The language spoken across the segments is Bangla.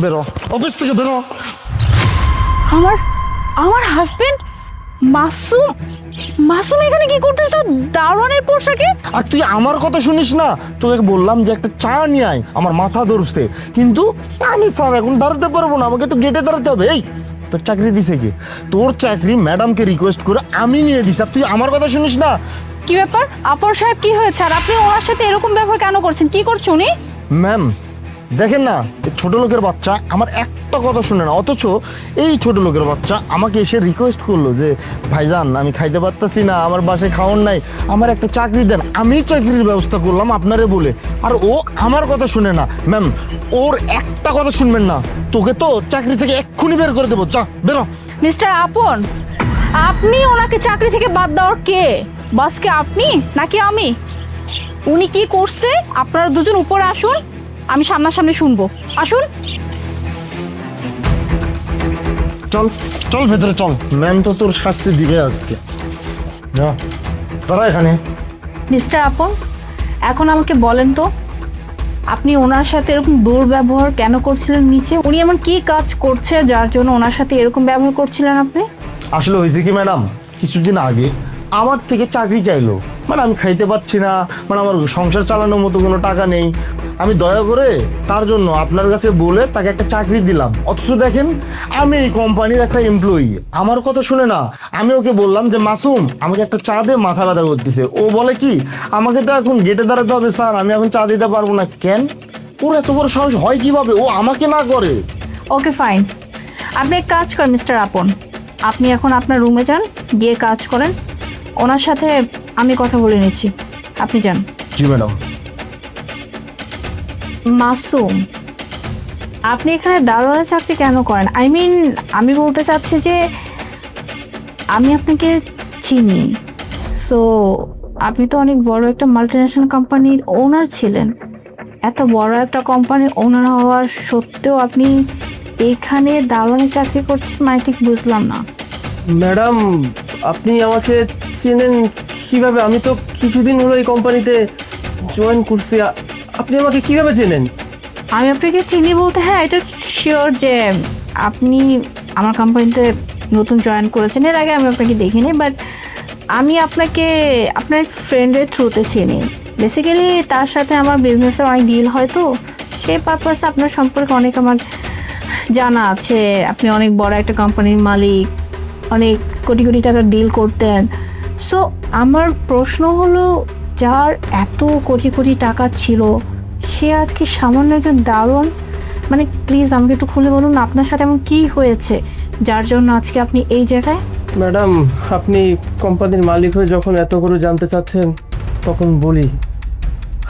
বেরো, অফিস থেকে বেরো। আমার আমার হাজবেন্ড মাসুম মাসুম এখানে কি করতেছে তো দারোয়ানের পোশাকে? আর তুই আমার কথা শুনিস না? তোকে বললাম যে একটা চা নিয়ে আয়, আমার মাথা ধরছে, কিন্তু আমি স্যার এখন দাঁড়াতে পারবো না, আমাকে তো গেটে দাঁড়াতে হবে। এই তোর চাকরি দিছে কি? তোর চাকরি ম্যাডামকে রিকোয়েস্ট করে আমি নিয়ে দিস, আর তুই আমার কথা শুনিস না? কি ব্যাপার আপর সাহেব, কি হয়েছে? আর আপনি ওনার সাথে এরকম ব্যবহার কেন করছেন? কি করছে উনি? ম্যাম দেখেন না, এই ছোট লোকের বাচ্চা আমার একটা কথা শুনে না, অথচ এই ছোট লোকের বাচ্চা আমাকে এসে রিকোয়েস্ট করলো যে ভাইজান আমি খাইতে পারতাছি না, আমার বাসায় খাওয়ার নাই, আমার একটা চাকরি দেন। আমি চাকরির ব্যবস্থা করলাম আপনারে বলে, আর ও আমার কথা শুনে না। ম্যাম ওর একটা কথা শুনবেন না, তোকে তো চাকরি থেকে এক্ষুনি বের করে দেবো, চা বেরো। মিস্টার আপন, আপনি ওনাকে চাকরি থেকে বাদ দেওয়ার কে? বসকে আপনি নাকি আমি? উনি কি করছে আপনারা দুজন উপরে আসুন, আমি সামনাসামনি শুনবো। আসুন। চল চল ভেতরে চল, ম্যাম তো তোর শাস্তি দিবে আজকে। যা দাঁড়া এখানে। মিস্টার আপন, এখন আমাকে বলেন তো, আপনি ওনার সাথে এরকম দুর্ব্যবহার কেন করছিলেন নিচে? উনি এমন কি কাজ করছে যার জন্য ওনার সাথে এরকম ব্যবহার করছিলেন আপনি? আসলে হয়েছে কি ম্যাডাম, কিছুদিন আগে আমার থেকে চাকরি চাইলো, মানে আমি খাইতে পাচ্ছি না, মানে আমার সংসার চালানোর মতো কোনো টাকা নেই। আমি দয়া করে তার জন্য আপনার কাছে বলে তাকে একটা চাকরি দিলাম, অথচ দেখেন আমি এই কোম্পানির একটা এমপ্লয়ি, আমার কথা শুনে না। আমি ওকে বললাম যে মাসুম আমাকে একটা চা দে, মাথা ব্যথা করতেছে। ও বলে কি আমাকে তো এখন গেটে দাঁড়াতে হবে স্যার, আমি এখন চা দিতে পারবো না। কেন? ওর এত বড় সাহস হয় কিভাবে, ও আমাকে না করে? ওকে ফাইন, আপনি এক কাজ করেন মিস্টার আপন, আপনি এখন আপনার রুমে যান, গিয়ে কাজ করেন। ওনার সাথে আমি কথা বলে নিচ্ছি, আপনি যান। জি ম্যাডাম। মাসুম, আপনি এখানে দারোয়ানের চাকরি কেন করেন? আমি বলতে চাচ্ছি যে আমি আপনাকে চিনি, সো আপনি তো অনেক বড় একটা মাল্টিন্যাশনাল কোম্পানির ওনার ছিলেন। এত বড় একটা কোম্পানির ওনার হওয়ার সত্ত্বেও আপনি এখানে দারোয়ানের চাকরি করছেন, মানে ঠিক বুঝলাম না। ম্যাডাম, আপনি আমাকে চেনেন কিভাবে? আমি তো কিছুদিন হলো এই কোম্পানিতে জয়েন করছি। আপনি আমাকে কিভাবে চেনেন? আমি আপনাকে চিনি বলতে, হ্যাঁ এটা শিওর যে আপনি আমার কোম্পানিতে নতুন জয়েন করেছেন। এর আগে আমি আপনাকে দেখিনি, বাট আমি আপনাকে আপনার এক ফ্রেন্ডের থ্রুতে চিনি। বেসিক্যালি তার সাথে আমার বিজনেসের অনেক ডিল হয়, তো সেই পারপাসে আপনার সম্পর্কে অনেক আমার জানা আছে। আপনি অনেক বড় একটা কোম্পানির মালিক, অনেক কোটি কোটি টাকার ডিল করতেন। সো আমার প্রশ্ন হলো, যার এত কোটি কোটি টাকা ছিল সে আজকে সামান্য একজন দারোয়ান? মানে প্লিজ আমাকে একটু খুলে বলুন না, আপনার সাথে এমন কী হয়েছে যার জন্য আজকে আপনি এই জায়গায়? ম্যাডাম, আপনি কোম্পানির মালিক হয়ে যখন এত করে জানতে চাচ্ছেন তখন বলি।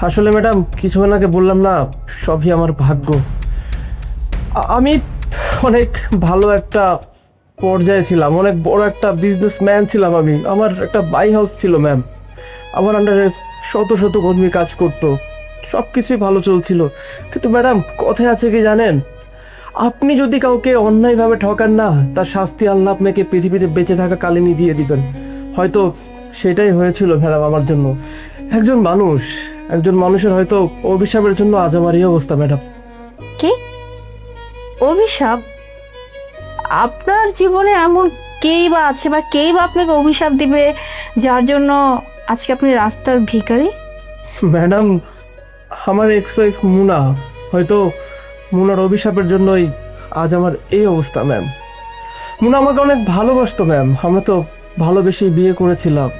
আসলে ম্যাডাম, কিছুক্ষণ আগে বললাম না, সবই আমার ভাগ্য। আমি অনেক ভালো একটা পর্যায়ে ছিলাম, অনেক বড় একটা বিজনেসম্যান ছিলাম আমি। আমার একটা বাই হাউস ছিল ম্যাম, আমার আন্ডারে শত শত কর্মী কাজ করতো, সব কিছুই ভালো চলছিল। কিন্তু ম্যাডাম, কথায় আছে কি জানেন, আপনি যদি কাউকে অন্যায়ভাবে ঠকান না, তার শাস্তি আল্লাহ আপনাকে পৃথিবীতে বেঁচে থাকা কালীনই দিয়ে দিবেন। হয়তো সেটাই হয়েছিল ম্যাডাম আমার জন্য। একজন মানুষের হয়তো অভিশাপের জন্য আজ আমার এই অবস্থা ম্যাডাম। কি অভিশাপ? আপনার জীবনে এমন কেই বা আছে, বা কেই বা আপনাকে অভিশাপ দিবে যার জন্য আজকে আপনি রাস্তার ভিখারি? ম্যাডাম, আমার এক্স ওয়াইফ মুনা, হয়তো মুনার অভিশাপের জন্যই আজ আমার এই অবস্থা ম্যাম। মুনা আমাকে অনেক ভালোবাসতো ম্যাম, আমরা তো ভালোবেসেই বিয়ে করেছিলাম।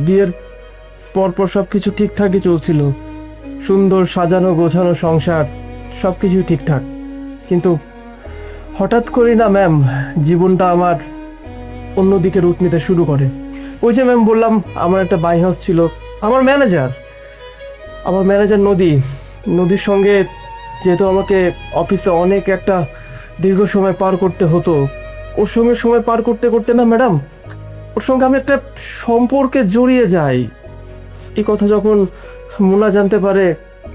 বিয়ের পরপর সব কিছু ঠিকঠাকই চলছিল, সুন্দর সাজানো গোছানো সংসার, সব কিছুই ঠিকঠাক। কিন্তু হঠাৎ করে না ম্যাম, জীবনটা আমার অন্যদিকে রূপ নিতে শুরু করে। ওই যে ম্যাম বললাম, আমার একটা বাই হাউস ছিল, আমার ম্যানেজার নদীর সঙ্গে যেহেতু আমাকে অফিসে অনেক একটা দীর্ঘ সময় পার করতে হতো, ওর সঙ্গে সময় পার করতে করতে না ম্যাডাম, ওর সঙ্গে আমি একটা সম্পর্কে জড়িয়ে যাই। এই কথা যখন মুনা জানতে পারে,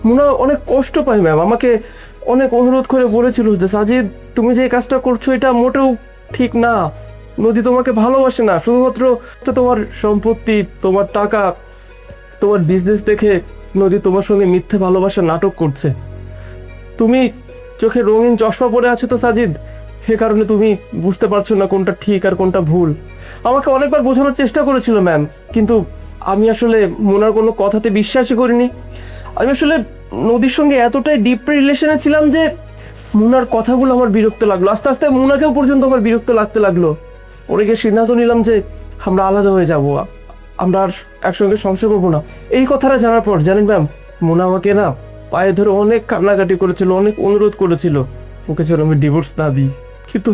মুনা অনেক কষ্ট পায় ম্যাম। আমাকে অনেক অনুরোধ করে বলেছিল যে সাজিদ, তুমি যে কাজটা করছো এটা মোটেও ঠিক না। নদী তোমাকে ভালোবাসে না, শুধুমাত্র তো তোমার সম্পত্তি, তোমার টাকা, তোমার বিজনেস দেখে নদী তোমার সঙ্গে মিথ্যে ভালোবাসা নাটক করছে। তুমি চোখে রঙিন চশমা পরে আছো তো সাজিদ, সে কারণে তুমি বুঝতে পারছো না কোনটা ঠিক আর কোনটা ভুল। আমাকে অনেকবার বোঝানোর চেষ্টা করেছিল ম্যাম, কিন্তু আমি আসলে মোনার কোনো কথাতে বিশ্বাসই করিনি। আমি আসলে নদীর সঙ্গে এতটাই ডিপ রিলেশনে ছিলাম যে মুনার কথাগুলো আমার বিরক্ত লাগলো। আস্তে আস্তে মুনাকেও পর্যন্ত আমার বিরক্ত লাগতে লাগলো। পরে গিয়ে সিদ্ধান্ত নিলাম যে আমরা আলাদা হয়ে যাব, আমরা আর একসঙ্গে সংসার করবো না। এই কথাটা জানার পর জানেন ম্যাম, মুনা আমাকে না পায়ে ধরে অনেক কান্নাকাটি করেছিল, অনেক অনুরোধ করেছিল ওকে যেন আমি ডিভোর্স না দিই। কিন্তু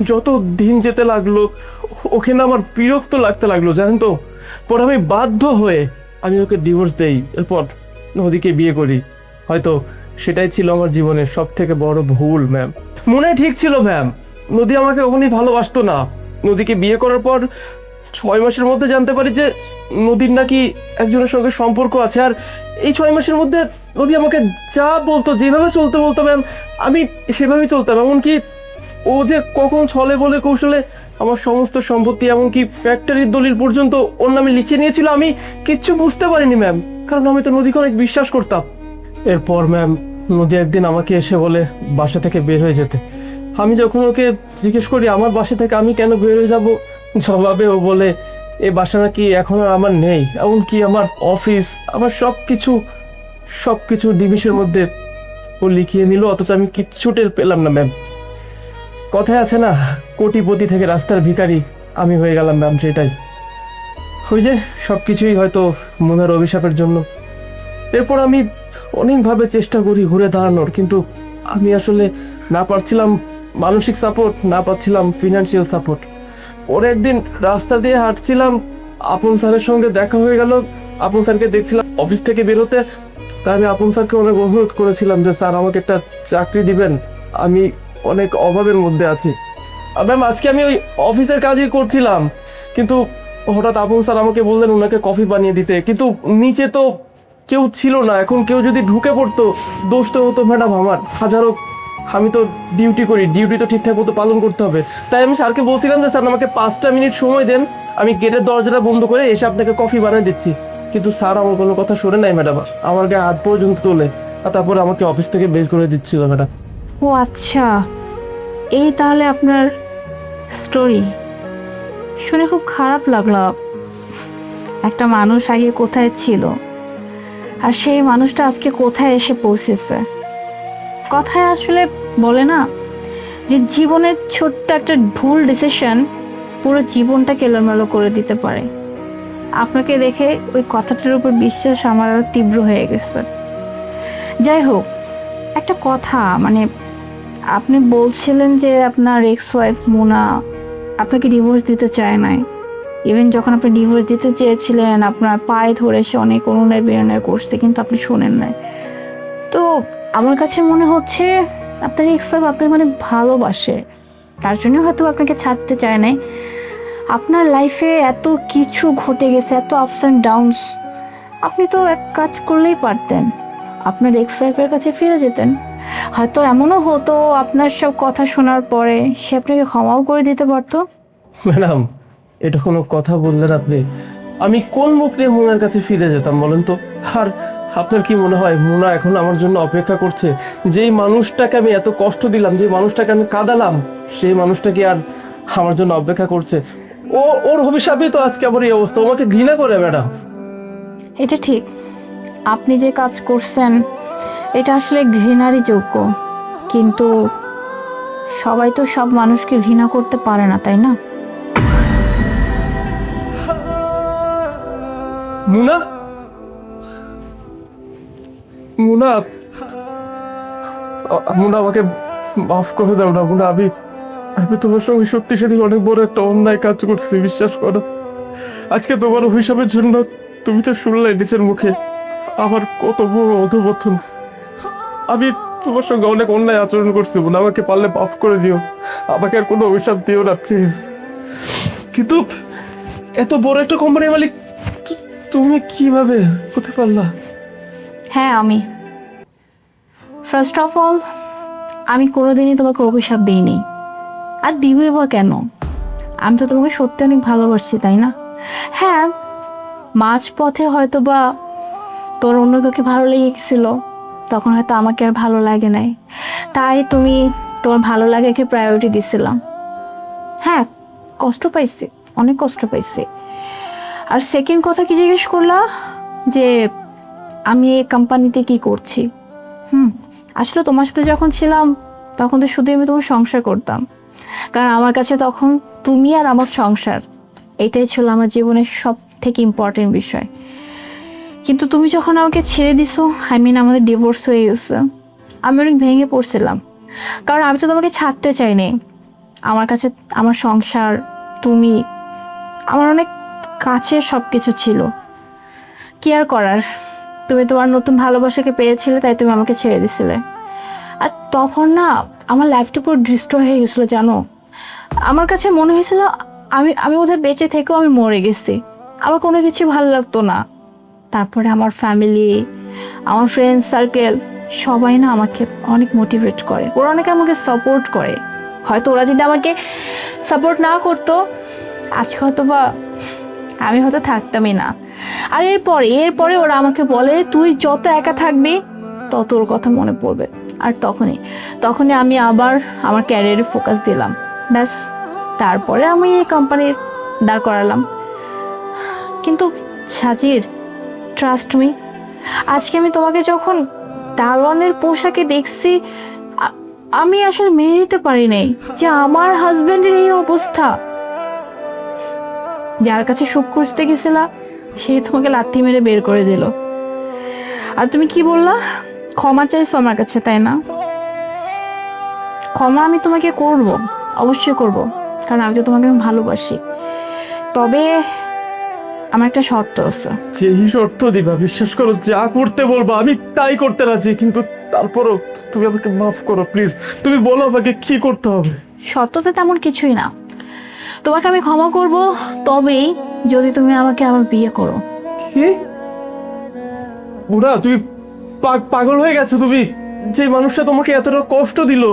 যত দিন যেতে লাগলো ওকে না আমার বিরক্ত লাগতে লাগলো জানেন তো। পরে আমি বাধ্য হয়ে আমি ওকে ডিভোর্স দেই, এরপর নদীকে বিয়ে করি। হয়তো সেটাই ছিল আমার জীবনের সব থেকে বড় ভুল ম্যাম। মনে ঠিক ছিল ম্যাম, নদী আমাকে কখনই ভালোবাসতো না। নদীকে বিয়ে করার পর 6 মাসের মধ্যে জানতে পারি যে নদীর নাকি একজনের সঙ্গে সম্পর্ক আছে। আর এই 6 মাসের মধ্যে নদী আমাকে যা বলতো, যেভাবে চলতে বলতো ম্যাম, আমি সেভাবেই চলতাম। এমনকি ও যে কখন ছলে বলে কৌশলে আমার সমস্ত সম্পত্তি এমনকি ফ্যাক্টরির দলিল পর্যন্ত ওর নামে লিখে নিয়েছিল, আমি কিচ্ছু বুঝতে পারিনি ম্যাম, কারণ আমি তো নদীকে অনেক বিশ্বাস করতাম। এরপর ম্যাম নদী একদিন আমাকে এসে বলে বাসা থেকে বের হয়ে যেতে। আমি যখন ওকে জিজ্ঞেস করি আমার বাসা থেকে আমি কেন বের হয়ে যাব, জবাবে ও বলে এ বাসা নাকি এখন আর আমার নেই, এমনকি আমার অফিস, আমার সব কিছু নিমিষের মধ্যে ও লিখিয়ে নিল, অথচ আমি কিচ্ছু টের পেলাম না ম্যাম। কথায় আছে না, কোটিপতি থেকে রাস্তার ভিখারি আমি হয়ে গেলাম ম্যাম, সেটাই। ওই যে সব কিছুই হয়তো মনের অভিশাপের জন্য। এরপর আমি অনেকভাবে চেষ্টা করি ঘুরে দাঁড়ানোর, কিন্তু আমি আসলে না পারছিলাম মানসিক সাপোর্ট, না পাচ্ছিলাম ফিনান্সিয়াল সাপোর্ট। ওর একদিন রাস্তা দিয়ে হাঁটছিলাম, আপন স্যারের সঙ্গে দেখা হয়ে গেল। আপন স্যারকে দেখছিলাম অফিস থেকে বেরোতে, তাই আমি আপন স্যারকে অনেক অনুরোধ করেছিলাম যে স্যার আমাকে একটা চাকরি দিবেন, আমি অনেক অভাবের মধ্যে আছি। ম্যাম আজকে আমি ওই অফিসের কাজই করছিলাম, কিন্তু হঠাৎ আপন স্যার আমাকে বললেন ওনাকে কফি বানিয়ে দিতে, কিন্তু নিচে তো কেউ ছিল না। এখন কেউ যদি ঢুকে পড়তো দোষ তো হতো ম্যাডাম আমার। আমি তো ডিউটি করি, ডিউটি তো ঠিকঠাক মতো পালন করতে হবে। তাই আমি স্যারকে বলছিলাম যে স্যার আমাকে 5টা মিনিট সময় দেন, আমি গেটের দরজাটা বন্ধ করে এসে আপনাকে কফি বানিয়ে দিচ্ছি। কিন্তু স্যার আমার কোনো কথা শোনে নাই ম্যাডাম, আমার গায়ে হাত পর্যন্ত তোলে, আর তারপরে আমাকে অফিস থেকে বের করে দিচ্ছিল ম্যাডাম। ও আচ্ছা, এই তাহলে আপনার স্টোরি। শুনে খুব খারাপ লাগলো। একটা মানুষ আগে কোথায় ছিল আর সেই মানুষটা আজকে কোথায় এসে পৌঁছেছে। কথায় আসলে বলে না যে জীবনের ছোট্ট একটা ভুল ডিসিশন পুরো জীবনটাকে এলোমেলো করে দিতে পারে। আপনাকে দেখে ওই কথাটার উপর বিশ্বাস আমার আরো তীব্র হয়ে গেছে। যাই হোক, একটা কথা, মানে আপনি বলছিলেন যে আপনার এক্স ওয়াইফ মুনা আপনাকে ডিভোর্স দিতে চায় নাই। ইভেন যখন আপনি ডিভোর্স দিতে চেয়েছিলেন আপনার পায়ে ধরে সে অনেক অনুনয় বিনয় করছে, কিন্তু আপনি শোনেন নাই। তো আমার কাছে মনে হচ্ছে আপনার এক্স ওয়াইফ আপনাকে মানে ভালোবাসে, তার জন্য হয়তো আপনাকে ছাড়তে চায় নাই। আপনার লাইফে এত কিছু ঘটে গেছে, এত আপস অ্যান্ড ডাউনস, আপনি তো এক কাজ করলেই পারতেন, আপনার এক্স ওয়াইফের কাছে ফিরে যেতেন। হয়তো এমনও হতো আপনার সব কথা শোনার পরে সে আপনাকে ক্ষমাও করে দিতে পারতো। ম্যাডাম এটা কোনো কথা বললেন আপনি? আমি কোন মুখ নিয়ে মুনার কাছে ফিরে যেতাম বলেন তো? আর আপনার কি মনে হয় মুনা এখন আমার জন্য অপেক্ষা করছে? যেই মানুষটাকে আমি এত কষ্ট দিলাম, যে মানুষটাকে আমি কাঁদালাম, সেই মানুষটা কি আর আমার জন্য অপেক্ষা করছে? ওর অভিশাপই তো আজকে আমার এই অবস্থা, আমাকে ঘৃণা করে ম্যাডাম। এটা ঠিক, আপনি যে কাজ করছেন এটা আসলে ঘৃণারই যোগ্য, কিন্তু সবাই তো সব মানুষকে ঘৃণা করতে পারে না, তাই না? মুনা, মুনা, মুনা আমাকে মাফ করে দাও না মুনা। আমি তোমার সঙ্গে সত্যি সেদিন অনেক বড় একটা অন্যায় কাজ করছি, বিশ্বাস করো। আজকে তোমার অভিশাপের জন্য তুমি তো শুনলে নিজের মুখে আমার কত বড় অধঃপতন। আমি তোমার সঙ্গে অনেক অন্যায় আচরণ করছি মুনা, আমাকে পারলে মাফ করে দিও, আমাকে আর কোনো অভিশাপ দিও না প্লিজ। কিন্তু এত বড় একটা কোম্পানির মালিক তুমি কিভাবে হতে পারলা? হ্যাঁ, আমি ফার্স্ট অফ অল আমি কোনোদিনই তোমাকে অভিশাপ দিইনি, আর দিবই বা কেন? আমি তো তোমাকে সত্যি অনেক ভালোবাসছি, তাই না? হ্যাঁ, মাঝপথে হয়তো বা তোর অন্য কাউকে ভালো লেগে গেছিল, তখন হয়তো আমাকে আর ভালো লাগে নাই। তাই তুমি তোমার ভালো লাগাকে প্রায়োরিটি দিছিলাম। হ্যাঁ, কষ্ট পাইছি, অনেক কষ্ট পাইছি। আর সেকেন্ড কথা কি জিজ্ঞেস করলা যে আমি এই কোম্পানিতে কি করছি? আসলে তোমার সাথে যখন ছিলাম তখন তো শুধু আমি তোমার সংসার করতাম, কারণ আমার কাছে তখন তুমি আর আমার সংসার এটাই ছিল আমার জীবনের সব থেকে ইম্পর্টেন্ট বিষয়। কিন্তু তুমি যখন আমাকে ছেড়ে দিছো, আমাদের ডিভোর্স হয়ে গেছে, আমি অনেক ভেঙে পড়ছিলাম, কারণ আমি তো তোমাকে ছাড়তে চাইনি। আমার কাছে আমার সংসার, তুমি আমার অনেক কাছের সব কিছু ছিল। কি আর করার, তুমি তোমার নতুন ভালোবাসাকে পেয়েছিলে তাই তুমি আমাকে ছেড়ে দিছিলে। আর তখন না আমার লাইফটা পুরো ডিস্ট্রয় হয়ে গেছিলো জানো। আমার কাছে মনে হয়েছিল আমি আমি বোধহয় বেঁচে থেকেও আমি মরে গেছি, আমার কোনো কিছু ভালো লাগতো না। তারপরে আমার ফ্যামিলি, আমার ফ্রেন্ড সার্কেল সবাই না আমাকে অনেক মোটিভেট করে, ওরা অনেকে আমাকে সাপোর্ট করে। হয়তো ওরা যদি আমাকে সাপোর্ট না করতো আজকে হয়তো বা আমি হয়তো থাকতামই না। আর এরপরে ওরা আমাকে বলে তুই যত একা থাকবি তত ওর কথা মনে পড়বে। আর তখনই আমি আবার আমার ক্যারিয়ারে ফোকাস দিলাম, ব্যাস। তারপরে আমি এই কোম্পানির দাঁড় করালাম। কিন্তু সাজির, ট্রাস্ট মি, আজকে আমি তোমাকে যখন দারোয়ানের পোশাকে দেখছি আমি আসলে মেনে নিতে পারি নাই যে আমার হাজবেন্ডের এই অবস্থা। যার কাছে সুখ খুঁজতে গেছিলা সে তোমাকে লাথি মেরে বের করে দিল। আর তুমি কি বললা, ক্ষমা চাইছো আমার কাছে, তাই না? ক্ষমা আমি তোমাকে করব, অবশ্যই করব, কারণ আমি তো তোমাকে ভালোবাসি। তবে আমার একটা শর্ত আছে। যেই শর্ত দিবা, বিশ্বাস করো যা করতে বলবা আমি তাই করতে রাজি, কিন্তু তারপরও তুমি আমাকে মাফ করো প্লিজ। তুমি বলো আমাকে কি করতে হবে। শর্ততে তেমন কিছুই না, তোমাকে আমি ক্ষমা করব তবেই যদি তুমি আমাকে আবার বিয়ে করো। কি বুড়া, তুমি পাগল হয়ে গেছো? তুমি যে মানুষটা তোমাকে এতটা কষ্ট দিল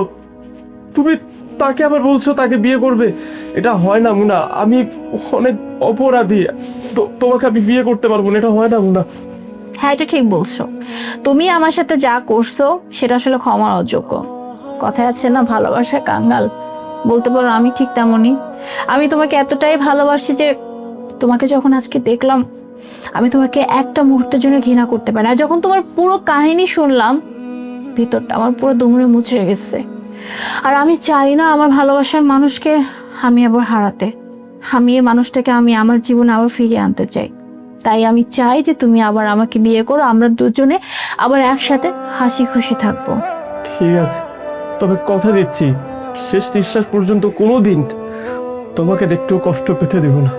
তুমি তাকে আবার বলছো তাকে বিয়ে করবে? এটা হয় না মুনা, আমি অনেক অপরাধী, তোমাকে আমি বিয়ে করতে পারবো না, এটা হয় না মুনা। হ্যাঁ, এটা ঠিক বলছো। তুমি আমার সাথে যা করছো সেটা আসলে ক্ষমার অযোগ্য। কথায় আছে না, ভালোবাসা কাঙ্গাল, বলতে পারো আমি ঠিক তেমনই। আমি তোমাকে এতটাই ভালোবাসি যে তোমাকে যখন আজকে দেখলাম আমি তোমাকে একটা মুহূর্তের জন্য ঘৃণা করতে পারি না। আর যখন তোমার পুরো কাহিনী শুনলাম ভিতরটা আমার পুরো দুমড়ে মুচড়ে গেছে। আর আমি চাই না আমার ভালোবাসার মানুষকে আমি আবার হারাতে। আমি এই মানুষটাকে আমি আমার জীবনে আবার ফিরিয়ে আনতে চাই। তাই আমি চাই যে তুমি আবার আমাকে বিয়ে করো, আমরা দুজনে আবার একসাথে হাসি খুশি থাকবো। ঠিক আছে, তবে কথা দিচ্ছি শেষ নিঃশ্বাস পর্যন্ত কোনোদিন তোমাকে একটু কষ্ট পেতে দেব না।